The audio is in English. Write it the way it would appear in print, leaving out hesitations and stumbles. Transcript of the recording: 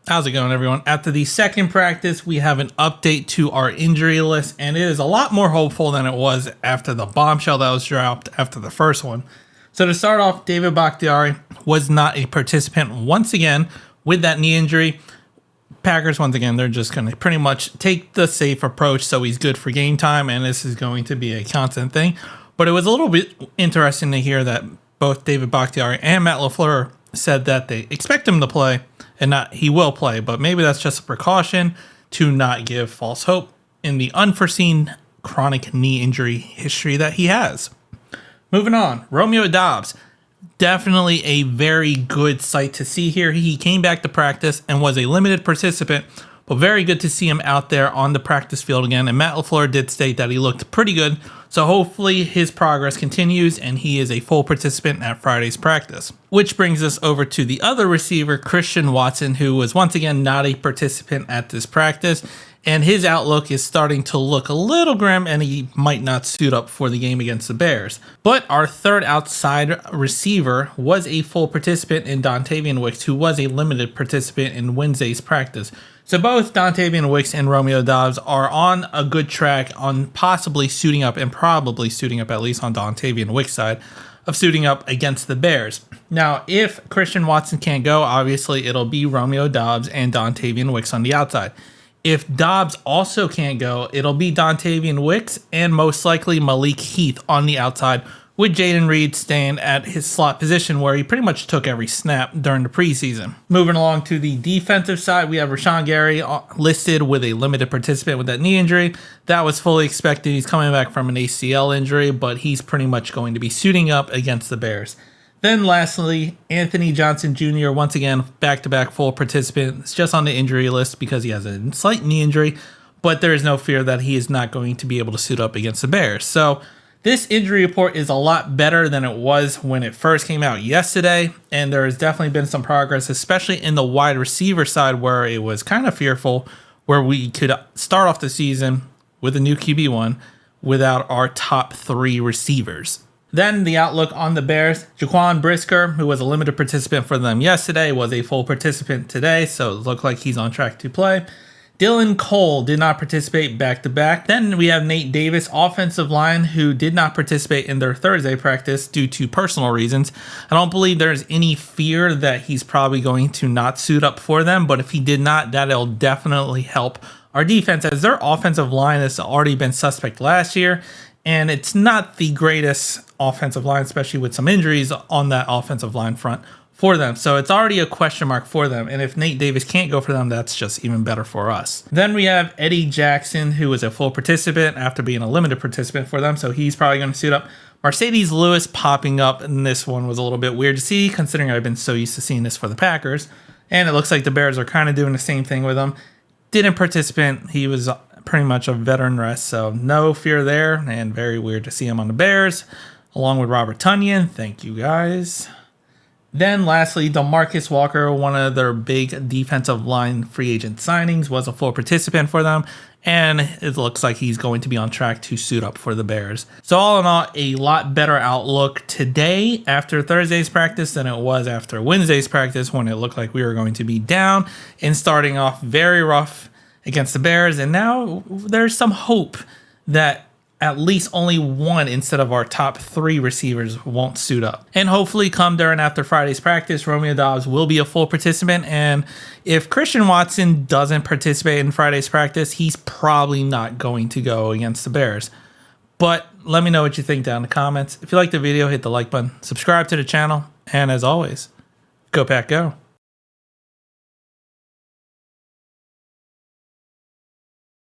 How's it going, everyone? After the second practice, we have an update to our injury list, and it is a lot more hopeful than it was after the bombshell that was dropped after the first one. So to start off, David Bakhtiari was not a participant once again with that knee injury. Packers, once again, they're just going to pretty much take the safe approach, so he's good for game time, and this is going to be a constant thing. But it was a little bit interesting to hear that both David Bakhtiari and Matt LaFleur said that they expect him to play, and not he will play, but maybe that's just a precaution to not give false hope in the unforeseen chronic knee injury history that he has. Moving on, Romeo Doubs. Definitely a very good sight to see here. He came back to practice and was a limited participant, but very good to see him out there on the practice field again. And Matt LaFleur did state that he looked pretty good. So hopefully his progress continues and he is a full participant at Friday's practice. Which brings us over to the other receiver, Christian Watson, who was once again not a participant at this practice. And his outlook is starting to look a little grim, and he might not suit up for the game against the Bears. But our third outside receiver was a full participant in Dontavian Wicks, who was a limited participant in Wednesday's practice. So both Dontavian Wicks and Romeo Doubs are on a good track on possibly suiting up, and probably suiting up, at least on Dontavian Wicks' side, of suiting up against the Bears. Now, if Christian Watson can't go, obviously it'll be Romeo Doubs and Dontavian Wicks on the outside. If Doubs also can't go, it'll be Dontavian Wicks and most likely Malik Heath on the outside, with Jaden Reed staying at his slot position where he pretty much took every snap during the preseason. Moving along to the defensive side, we have Rashan Gary listed with a limited participant with that knee injury. That was fully expected. He's coming back from an ACL injury, but he's pretty much going to be suiting up against the Bears. Then lastly, Anthony Johnson Jr., once again, back-to-back full participant. It's just on the injury list because he has a slight knee injury, but there is no fear that he is not going to be able to suit up against the Bears. So this injury report is a lot better than it was when it first came out yesterday, and there has definitely been some progress, especially in the wide receiver side where it was kind of fearful, where we could start off the season with a new QB1 without our top three receivers. Then the outlook on the Bears, Jaquan Brisker, who was a limited participant for them yesterday, was a full participant today, so it looked like he's on track to play. Dylan Cole did not participate back-to-back. Then we have Nate Davis, offensive line, who did not participate in their Thursday practice due to personal reasons. I don't believe there's any fear that he's probably going to not suit up for them, but if he did not, that'll definitely help our defense, as their offensive line has already been suspect last year, and it's not the greatest offensive line, especially with some injuries on that offensive line front for them. So it's already a question mark for them. And if Nate Davis can't go for them, that's just even better for us. Then we have Eddie Jackson, who was a full participant after being a limited participant for them. So he's probably going to suit up. Mercedes Lewis popping up, and this one was a little bit weird to see, considering I've been so used to seeing this for the Packers. And it looks like the Bears are kind of doing the same thing with him. Didn't participant. He was pretty much a veteran rest, so no fear there, and very weird to see him on the Bears, along with Robert Tonyan. Thank you, guys. Then lastly, DeMarcus Walker, one of their big defensive line free agent signings, was a full participant for them, and it looks like he's going to be on track to suit up for the Bears. So all in all, a lot better outlook today after Thursday's practice than it was after Wednesday's practice, when it looked like we were going to be down and starting off very rough against the Bears. And now there's some hope that at least only one instead of our top three receivers won't suit up. And hopefully come during after Friday's practice, Romeo Doubs will be a full participant. And if Christian Watson doesn't participate in Friday's practice, he's probably not going to go against the Bears. But let me know what you think down in the comments. If you like the video, hit the like button, subscribe to the channel, and as always, go Pack Go.